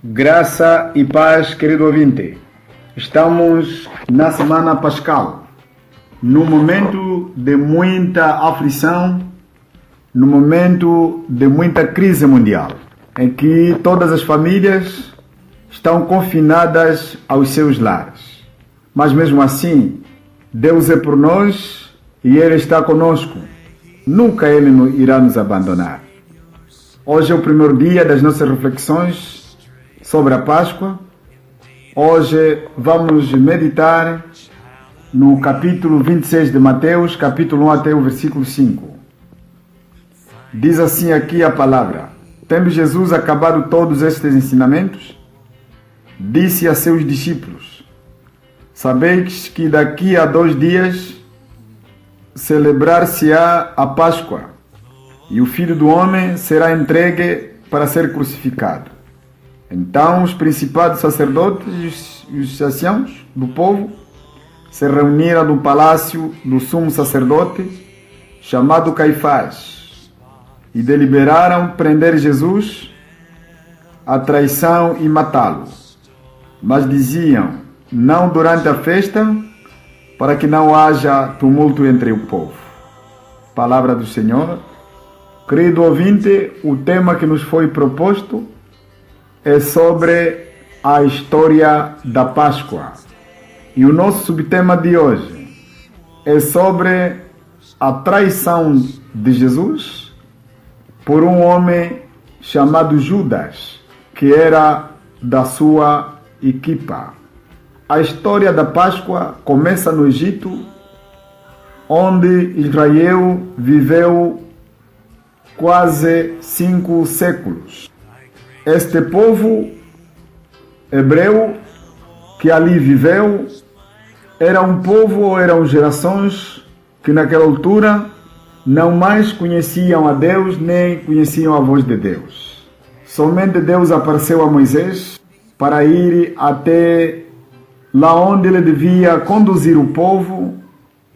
Graça e paz, querido ouvinte. Estamos na Semana Pascal, num momento de muita aflição, num momento de muita crise mundial, em que todas as famílias estão confinadas aos seus lares. Mas mesmo assim, Deus é por nós e Ele está conosco. Nunca Ele irá nos abandonar. Hoje é o primeiro dia das nossas reflexões sobre a Páscoa. Hoje vamos meditar no capítulo 26 de Mateus, capítulo 1 até o versículo 5. Diz assim aqui a palavra: Tendo Jesus acabado todos estes ensinamentos, disse a seus discípulos: Sabeis que daqui a 2 dias celebrar-se-á a Páscoa, e o Filho do Homem será entregue para ser crucificado. Então os principais sacerdotes e os anciãos do povo se reuniram no palácio do sumo sacerdote, chamado Caifás, e deliberaram prender Jesus à traição e matá-lo. Mas diziam: não durante a festa, para que não haja tumulto entre o povo. Palavra do Senhor. Querido ouvinte, o tema que nos foi proposto é sobre a história da Páscoa. E o nosso subtema de hoje é sobre a traição de Jesus por um homem chamado Judas, que era da sua equipa. A história da Páscoa começa no Egito, onde Israel viveu quase 5 séculos. Este povo hebreu que ali viveu era um povo ou eram gerações que naquela altura não mais conheciam a Deus nem conheciam a voz de Deus. Somente Deus apareceu a Moisés para ir até lá onde ele devia conduzir o povo,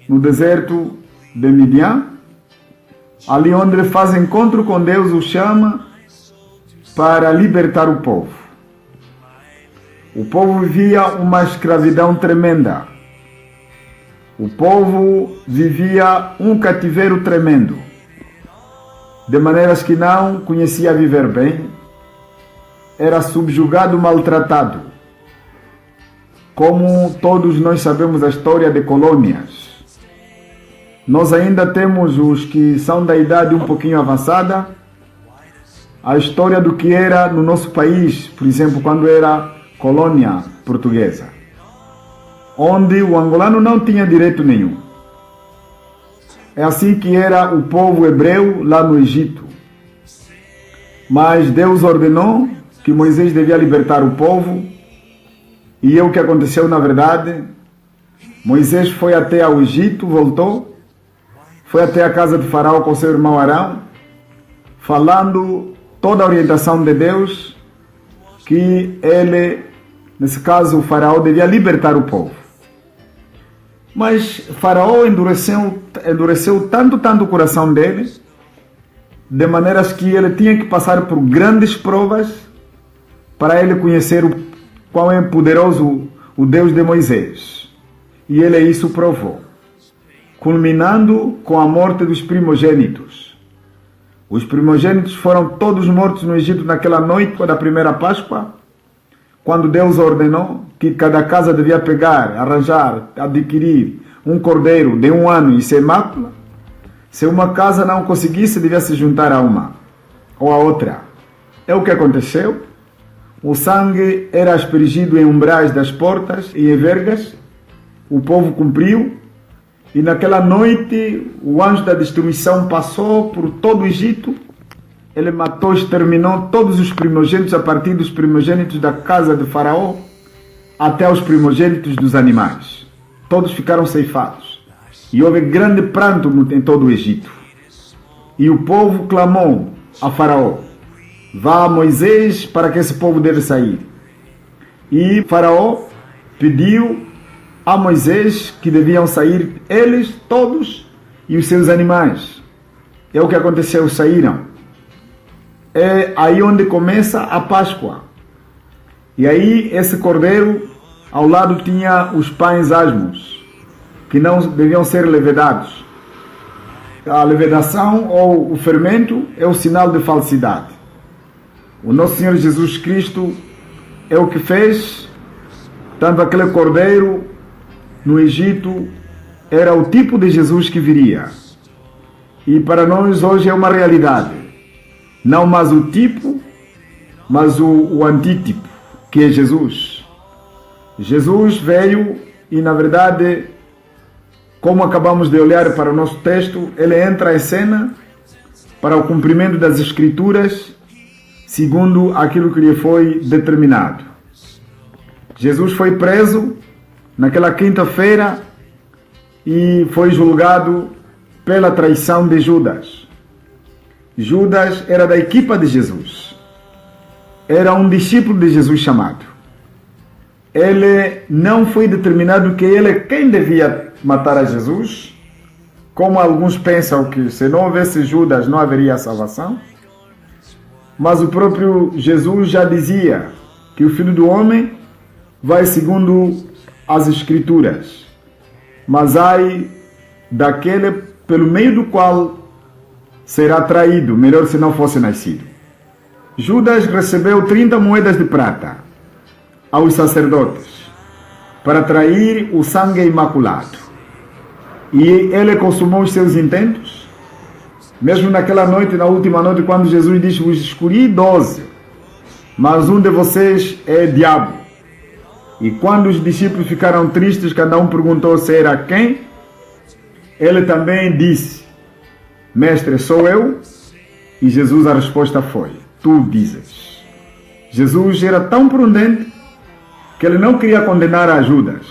no deserto de Midian, ali onde ele faz encontro com Deus, o chama para libertar o povo. O povo vivia uma escravidão tremenda. O povo vivia um cativeiro tremendo, de maneiras que não conhecia viver bem, era subjugado, maltratado. Como todos nós sabemos a história de colônias, nós ainda temos os que são da idade um pouquinho avançada, a história do que era no nosso país, por exemplo, quando era colônia portuguesa, onde o angolano não tinha direito nenhum. É assim que era o povo hebreu lá no Egito. Mas Deus ordenou que Moisés devia libertar o povo, e é o que aconteceu na verdade. Moisés foi até ao Egito, voltou, foi até a casa de Faraó com seu irmão Arão, falando toda a orientação de Deus, que ele, nesse caso o Faraó, devia libertar o povo. Mas Faraó endureceu tanto o coração dele, de maneiras que ele tinha que passar por grandes provas para ele conhecer qual é poderoso o Deus de Moisés. E ele isso provou, culminando com a morte dos primogênitos. Os primogênitos foram todos mortos no Egito naquela noite da primeira Páscoa, quando Deus ordenou que cada casa devia pegar, arranjar, adquirir um cordeiro de 1 ano e sem mácula. Se uma casa não conseguisse, devia se juntar a uma ou a outra. É o que aconteceu. O sangue era aspergido em umbrais das portas e em vergas. O povo cumpriu. E naquela noite, o anjo da destruição passou por todo o Egito. Ele matou, exterminou todos os primogênitos, a partir dos primogênitos da casa de Faraó até os primogênitos dos animais. Todos ficaram ceifados. E houve grande pranto em todo o Egito. E o povo clamou a Faraó: vá a Moisés para que esse povo deve sair. E Faraó pediu a Moisés que deviam sair eles todos e os seus animais. É o que aconteceu, saíram. É aí onde começa a Páscoa. E aí esse cordeiro, ao lado tinha os pães asmos, que não deviam ser levedados. A levedação ou o fermento é o sinal de falsidade. O nosso Senhor Jesus Cristo é o que fez, tanto aquele cordeiro no Egito era o tipo de Jesus que viria. E para nós hoje é uma realidade. Não mais o tipo, mas o antítipo, que é Jesus. Jesus veio e, na verdade, como acabamos de olhar para o nosso texto, ele entra em cena para o cumprimento das Escrituras, segundo aquilo que lhe foi determinado. Jesus foi preso naquela quinta-feira e foi julgado pela traição de Judas. Judas era da equipa de Jesus. Era um discípulo de Jesus chamado. Ele não foi determinado que ele quem devia matar a Jesus, como alguns pensam que se não houvesse Judas não haveria salvação. Mas o próprio Jesus já dizia que o Filho do Homem vai segundo as Escrituras. Mas ai daquele pelo meio do qual será traído, melhor se não fosse nascido. Judas recebeu 30 moedas de prata aos sacerdotes para trair o sangue imaculado. E ele consumou os seus intentos. Mesmo naquela noite, na última noite, quando Jesus disse: vos escolhi 12, mas um de vocês é diabo. E quando os discípulos ficaram tristes, cada um perguntou se era quem. Ele também disse: mestre, sou eu? E Jesus, a resposta foi: tu dizes. Jesus era tão prudente que ele não queria condenar a Judas,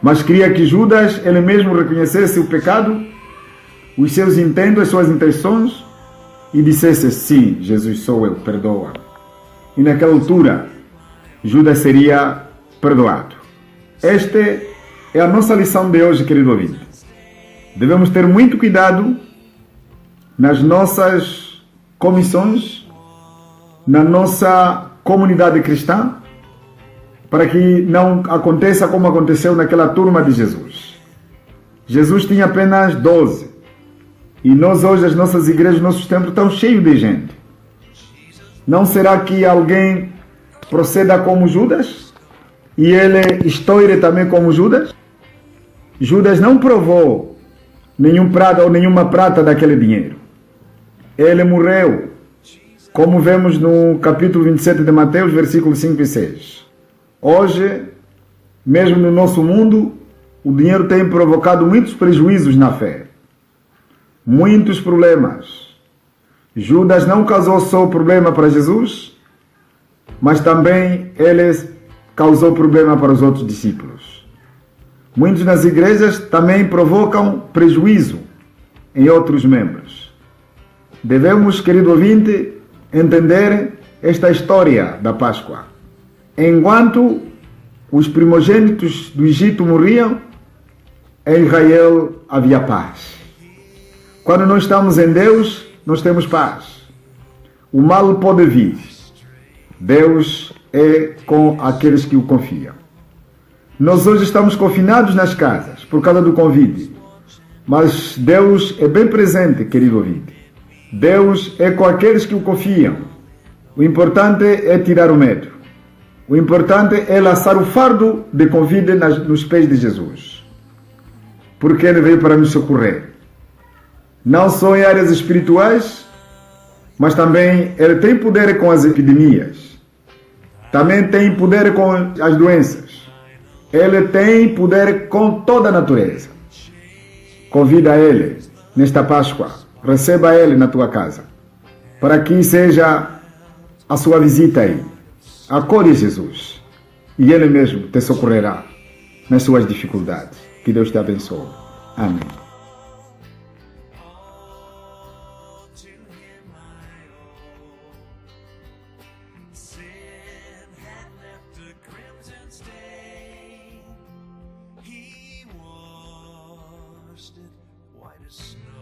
mas queria que Judas ele mesmo reconhecesse o pecado, os seus intentos, as suas intenções, e dissesse: sim, Jesus, sou eu, perdoa. E naquela altura, Judas seria perdoado. Esta é a nossa lição de hoje, querido ouvinte. Devemos ter muito cuidado nas nossas comissões, na nossa comunidade cristã, para que não aconteça como aconteceu naquela turma de Jesus. Jesus tinha apenas 12. E nós hoje, as nossas igrejas, nossos templos estão cheios de gente. Não será que alguém proceda como Judas? E ele estoure também como Judas? Judas não provou nenhum prata ou nenhuma prata daquele dinheiro. Ele morreu, como vemos no capítulo 27 de Mateus, versículos 5 e 6. Hoje, mesmo no nosso mundo, o dinheiro tem provocado muitos prejuízos na fé. Muitos problemas. Judas não causou só problema para Jesus, mas também ele causou problema para os outros discípulos. Muitos nas igrejas também provocam prejuízo em outros membros. Devemos, querido ouvinte, entender esta história da Páscoa. Enquanto os primogênitos do Egito morriam, em Israel havia paz. Quando nós estamos em Deus, nós temos paz. O mal pode vir. Deus é com aqueles que o confiam. Nós hoje estamos confinados nas casas por causa do Covid. Mas Deus é bem presente, querido ouvinte. Deus é com aqueles que o confiam. O importante é tirar o medo. O importante é lançar o fardo de Covid nos pés de Jesus. Porque Ele veio para nos socorrer. Não só em áreas espirituais, mas também Ele tem poder com as epidemias. Também tem poder com as doenças. Ele tem poder com toda a natureza. Convida Ele nesta Páscoa. Receba Ele na tua casa. Para que seja a sua visita aí. Acolhe Jesus. E Ele mesmo te socorrerá nas suas dificuldades. Que Deus te abençoe. Amém. White as snow.